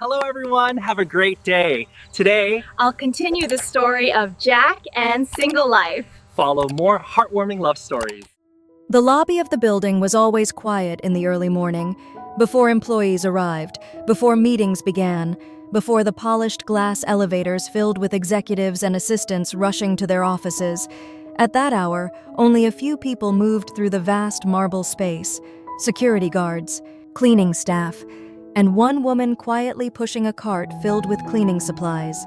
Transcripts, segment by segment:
Hello everyone, have a great day. Today, I'll continue the story of Jack and Single Life. follow more heartwarming love stories. The lobby of the building was always quiet in the early morning, before employees arrived, before meetings began, before the polished glass elevators filled with executives and assistants rushing to their offices. At that hour, only a few people moved through the vast marble space: security guards, cleaning staff, and one woman quietly pushing a cart filled with cleaning supplies.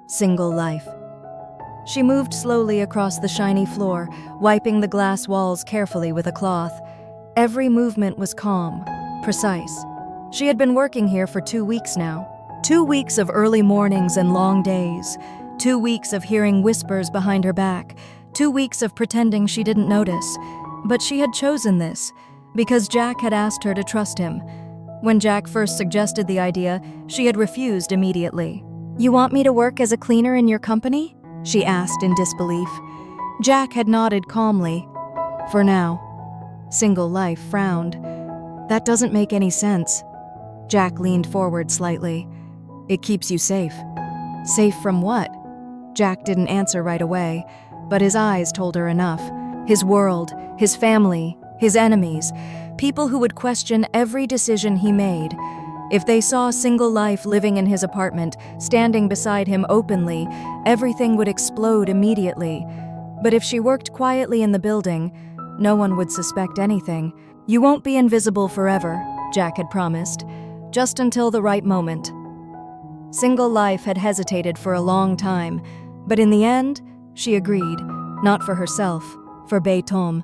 Single Life. She moved slowly across the shiny floor, wiping the glass walls carefully with a cloth. Every movement was calm, precise. She had been working here for 2 weeks now. 2 weeks of early mornings and long days. 2 weeks of hearing whispers behind her back. 2 weeks of pretending she didn't notice. But she had chosen this because Jack had asked her to trust him. When Jack first suggested the idea, she had refused immediately. "You want me to work as a cleaner in your company?" she asked in disbelief. Jack had nodded calmly. "For now." Single Life frowned. "That doesn't make any sense." Jack leaned forward slightly. "It keeps you safe." "Safe from what?" Jack didn't answer right away, but his eyes told her enough. His world, his family, his enemies, people who would question every decision he made. If they saw Single Life living in his apartment, standing beside him openly, everything would explode immediately. But if she worked quietly in the building, no one would suspect anything. "You won't be invisible forever," Jack had promised, "just until the right moment." Single Life had hesitated for a long time, but in the end, she agreed, not for herself, for Betom,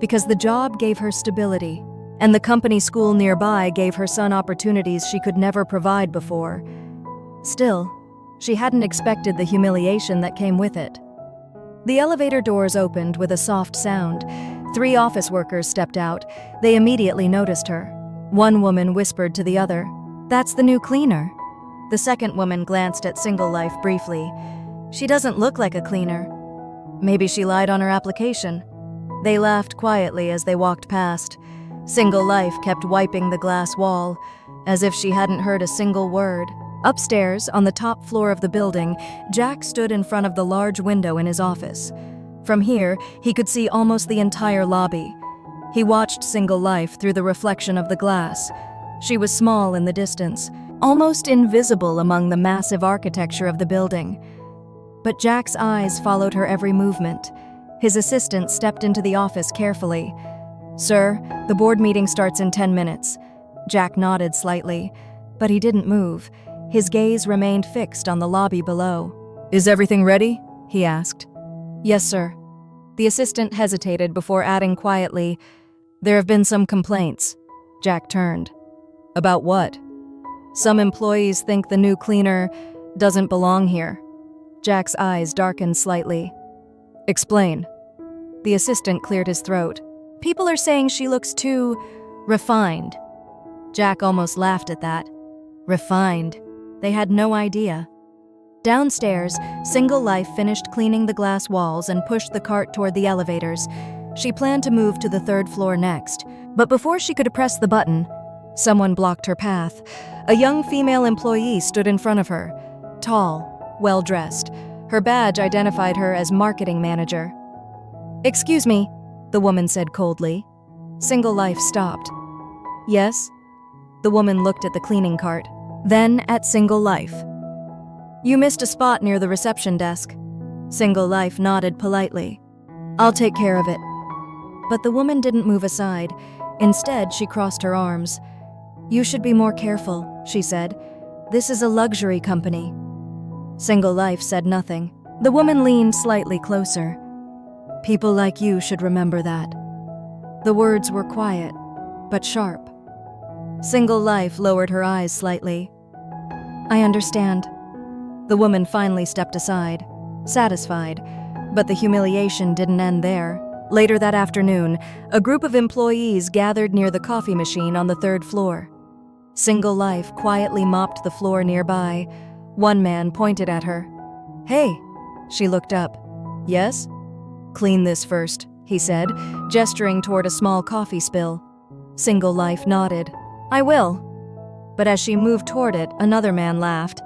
because the job gave her stability, and the company school nearby gave her son opportunities she could never provide before. Still, she hadn't expected the humiliation that came with it. The elevator doors opened with a soft sound. 3 office workers stepped out. They immediately noticed her. One woman whispered to the other, "That's the new cleaner." The second woman glanced at Single Life briefly. "She doesn't look like a cleaner." Maybe she lied on her application. They laughed quietly as they walked past. Single Life kept wiping the glass wall, as if she hadn't heard a single word. Upstairs, on the top floor of the building, Jack stood in front of the large window in his office. From here, he could see almost the entire lobby. He watched Single Life through the reflection of the glass. She was small in the distance, almost invisible among the massive architecture of the building. But Jack's eyes followed her every movement. His assistant stepped into the office carefully. "Sir, the board meeting starts in 10 minutes. Jack nodded slightly, but he didn't move. His gaze remained fixed on the lobby below. "Is everything ready?" he asked. "Yes, sir." The assistant hesitated before adding quietly, "There have been some complaints." Jack turned. "About what?" "Some employees think the new cleaner doesn't belong here." Jack's eyes darkened slightly. "Explain." The assistant cleared his throat. "People are saying she looks too refined." Jack almost laughed at that. Refined. They had no idea. Downstairs, Single Life finished cleaning the glass walls and pushed the cart toward the elevators. She planned to move to the 3rd floor next, but before she could press the button, someone blocked her path. A young female employee stood in front of her, tall, well-dressed. Her badge identified her as marketing manager. "Excuse me," the woman said coldly. Single Life stopped. "Yes?" The woman looked at the cleaning cart, then at Single Life. "You missed a spot near the reception desk." Single Life nodded politely. "I'll take care of it." But the woman didn't move aside. Instead, she crossed her arms. "You should be more careful," she said. "This is a luxury company." Single Life said nothing. The woman leaned slightly closer. "People like you should remember that." The words were quiet, but sharp. Single Life lowered her eyes slightly. "I understand." The woman finally stepped aside, satisfied, but the humiliation didn't end there. Later that afternoon, a group of employees gathered near the coffee machine on the 3rd floor. Single Life quietly mopped the floor nearby. One man pointed at her. "Hey." She looked up. "Yes?" "Clean this first," he said, gesturing toward a small coffee spill. Single Life nodded. "I will." But as she moved toward it, another man laughed.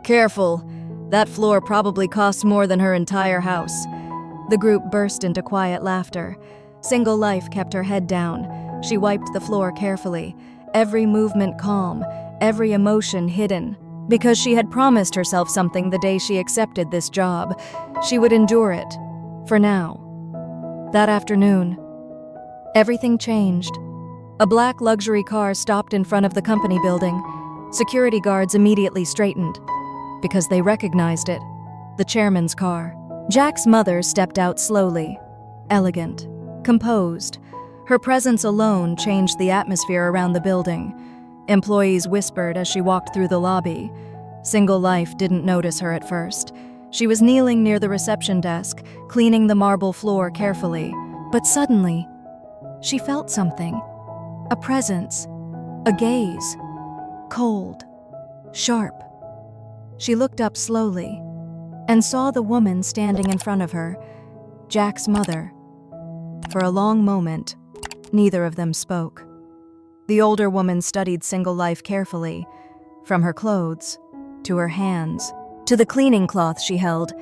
"Careful, that floor probably costs more than her entire house." The group burst into quiet laughter. Single Life kept her head down. She wiped the floor carefully, every movement calm, every emotion hidden. Because she had promised herself something the day she accepted this job. She would endure it. For now. That afternoon, everything changed. A black luxury car stopped in front of the company building. Security guards immediately straightened, because they recognized it. The chairman's car. Jack's mother stepped out slowly, elegant, composed. Her presence alone changed the atmosphere around the building. Employees whispered as she walked through the lobby. Single Life didn't notice her at first. She was kneeling near the reception desk, cleaning the marble floor carefully. But suddenly, she felt something. A presence. A gaze. Cold. Sharp. She looked up slowly and saw the woman standing in front of her, Jack's mother. For a long moment, neither of them spoke. The older woman studied Single Life carefully, from her clothes, to her hands, to the cleaning cloth she held.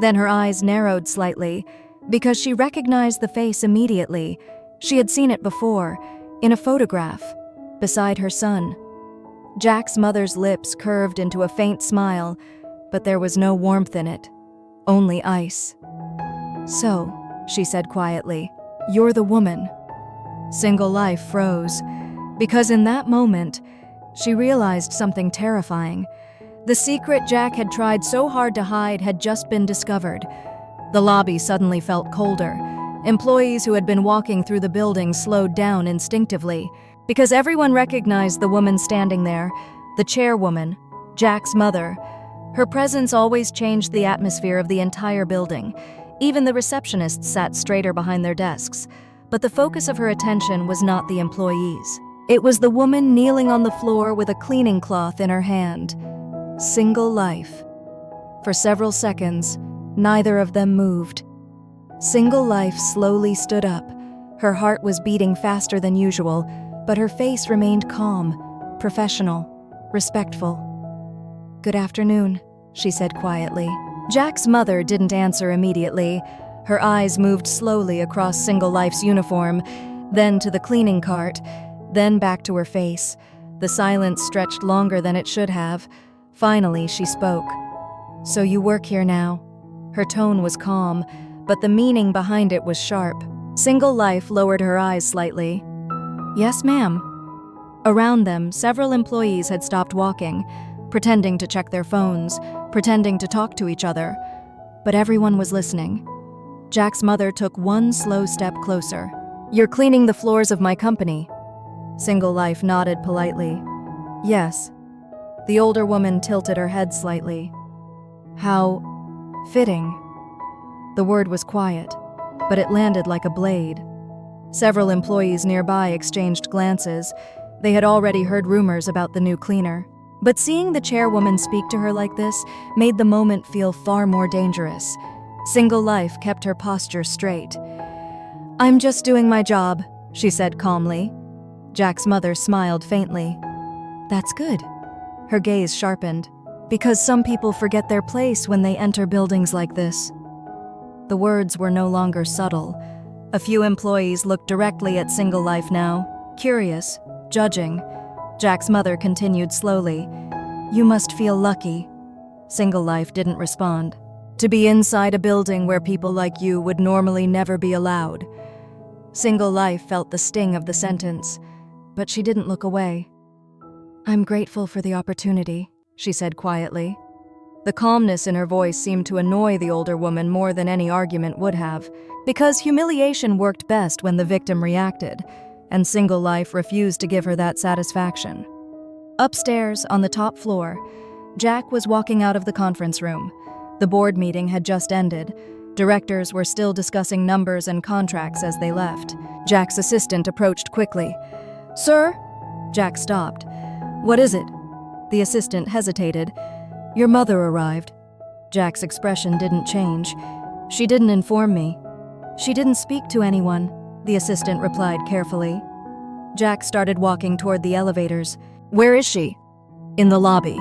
Then her eyes narrowed slightly, because she recognized the face immediately. She had seen it before, in a photograph, beside her son. Jack's mother's lips curved into a faint smile, but there was no warmth in it, only ice. "So," she said quietly, "you're the woman." Single Life froze, because in that moment, she realized something terrifying. The secret Jack had tried so hard to hide had just been discovered. The lobby suddenly felt colder. Employees who had been walking through the building slowed down instinctively, because everyone recognized the woman standing there, the chairwoman, Jack's mother. Her presence always changed the atmosphere of the entire building. Even the receptionists sat straighter behind their desks. But the focus of her attention was not the employees. It was the woman kneeling on the floor with a cleaning cloth in her hand. Single Life. For several seconds, neither of them moved. Single Life slowly stood up. Her heart was beating faster than usual, but her face remained calm, professional, respectful. "Good afternoon," she said quietly. Jack's mother didn't answer immediately. Her eyes moved slowly across Single Life's uniform, then to the cleaning cart, then back to her face. The silence stretched longer than it should have. Finally, she spoke. "So you work here now?" Her tone was calm, but the meaning behind it was sharp. Single Life lowered her eyes slightly. "Yes, ma'am." Around them, several employees had stopped walking, pretending to check their phones, pretending to talk to each other. But everyone was listening. Jack's mother took one slow step closer. "You're cleaning the floors of my company." Single Life nodded politely. "Yes." The older woman tilted her head slightly. "How fitting." The word was quiet, but it landed like a blade. Several employees nearby exchanged glances. They had already heard rumors about the new cleaner. But seeing the chairwoman speak to her like this made the moment feel far more dangerous. Single Life kept her posture straight. "I'm just doing my job," she said calmly. Jack's mother smiled faintly. "That's good." Her gaze sharpened, because some people forget their place when they enter buildings like this. The words were no longer subtle. A few employees looked directly at Single Life now, curious, judging. Jack's mother continued slowly. "You must feel lucky." Single Life didn't respond. "To be inside a building where people like you would normally never be allowed." Single Life felt the sting of the sentence, but she didn't look away. "I'm grateful for the opportunity," she said quietly. The calmness in her voice seemed to annoy the older woman more than any argument would have, because humiliation worked best when the victim reacted, and Single Life refused to give her that satisfaction. Upstairs, on the top floor, Jack was walking out of the conference room. The board meeting had just ended. Directors were still discussing numbers and contracts as they left. Jack's assistant approached quickly. "Sir?" Jack stopped. "What is it?" The assistant hesitated. "Your mother arrived." Jack's expression didn't change. "She didn't inform me." "She didn't speak to anyone," the assistant replied carefully. Jack started walking toward the elevators. "Where is she?" In the lobby.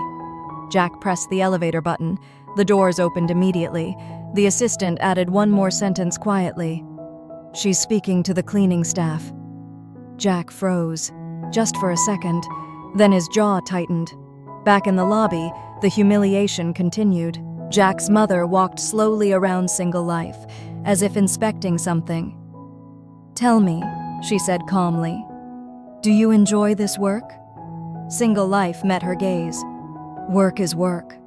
Jack pressed the elevator button. The doors opened immediately. The assistant added one more sentence quietly. She's speaking to the cleaning staff. Jack froze, just for a second. Then his jaw tightened. Back in the lobby, the humiliation continued. Jack's mother walked slowly around Single Life, as if inspecting something. "Tell me," she said calmly, "do you enjoy this work?" Single Life met her gaze. Work is work.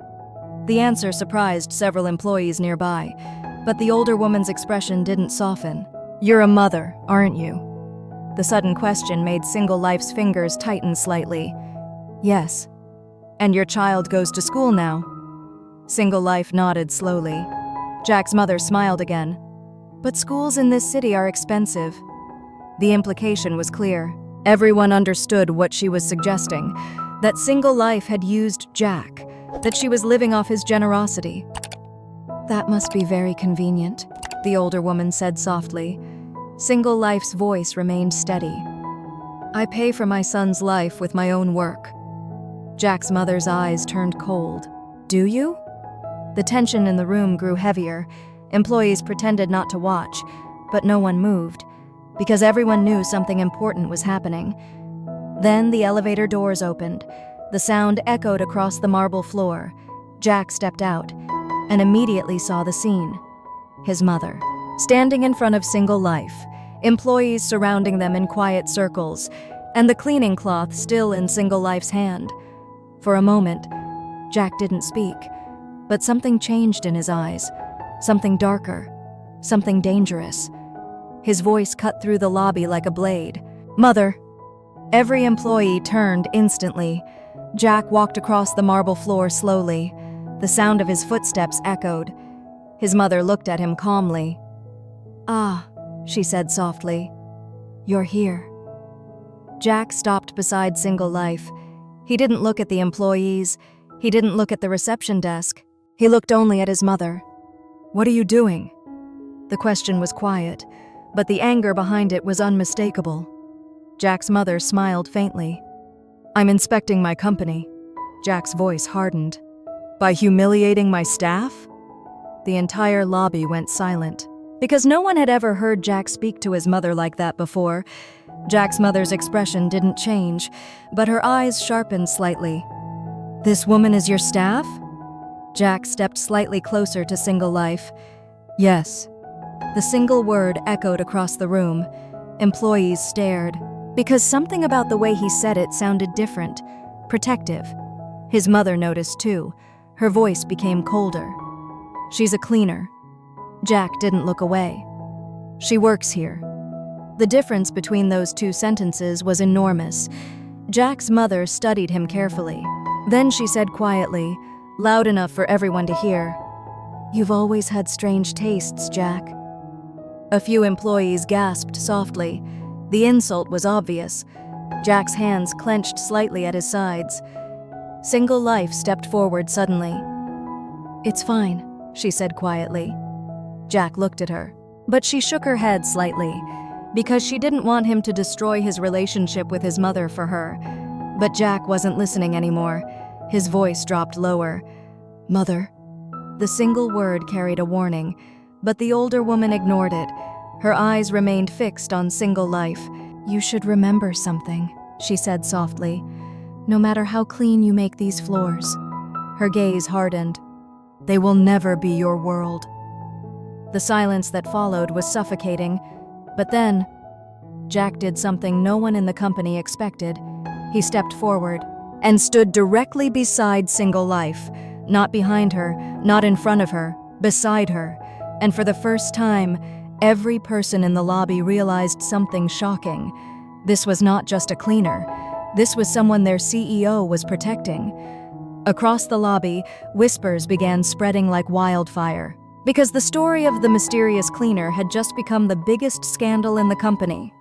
The answer surprised several employees nearby, but the older woman's expression didn't soften. "You're a mother, aren't you?" The sudden question made Single Life's fingers tighten slightly. "Yes." "And your child goes to school now?" Single Life nodded slowly. Jack's mother smiled again. "But schools in this city are expensive." The implication was clear. Everyone understood what she was suggesting, that Single Life had used Jack, that she was living off his generosity. "That must be very convenient," the older woman said softly. Single Life's voice remained steady. "I pay for my son's life with my own work." Jack's mother's eyes turned cold. "Do you?" The tension in the room grew heavier. Employees pretended not to watch, but no one moved, because everyone knew something important was happening. Then the elevator doors opened. The sound echoed across the marble floor. Jack stepped out and immediately saw the scene. His mother, standing in front of Single Life, employees surrounding them in quiet circles, and the cleaning cloth still in Single Life's hand. For a moment, Jack didn't speak, but something changed in his eyes, something darker, something dangerous. His voice cut through the lobby like a blade. "Mother!" Every employee turned instantly. Jack walked across the marble floor slowly. The sound of his footsteps echoed. His mother looked at him calmly. "Ah," she said softly. "You're here." Jack stopped beside Single Life. He didn't look at the employees. He didn't look at the reception desk. He looked only at his mother. "What are you doing?" The question was quiet, but the anger behind it was unmistakable. Jack's mother smiled faintly. "I'm inspecting my company." Jack's voice hardened. "By humiliating my staff?" The entire lobby went silent, because no one had ever heard Jack speak to his mother like that before. Jack's mother's expression didn't change, but her eyes sharpened slightly. "This woman is your staff?" Jack stepped slightly closer to Single Life. "Yes." The single word echoed across the room. Employees stared, because something about the way he said it sounded different, protective. His mother noticed too. Her voice became colder. "She's a cleaner." Jack didn't look away. "She works here." The difference between those two sentences was enormous. Jack's mother studied him carefully. Then she said quietly, loud enough for everyone to hear, "You've always had strange tastes, Jack." A few employees gasped softly. The insult was obvious. Jack's hands clenched slightly at his sides. Single Life stepped forward suddenly. "It's fine," she said quietly. Jack looked at her, but she shook her head slightly, because she didn't want him to destroy his relationship with his mother for her. But Jack wasn't listening anymore. His voice dropped lower. "Mother." The single word carried a warning, but the older woman ignored it. Her eyes remained fixed on Single Life. "You should remember something," she said softly. "No matter how clean you make these floors." Her gaze hardened. "They will never be your world." The silence that followed was suffocating, but then Jack did something no one in the company expected. He stepped forward and stood directly beside Single Life, not behind her, not in front of her, beside her. And for the first time, every person in the lobby realized something shocking. This was not just a cleaner. This was someone their CEO was protecting. Across the lobby, whispers began spreading like wildfire, because the story of the mysterious cleaner had just become the biggest scandal in the company.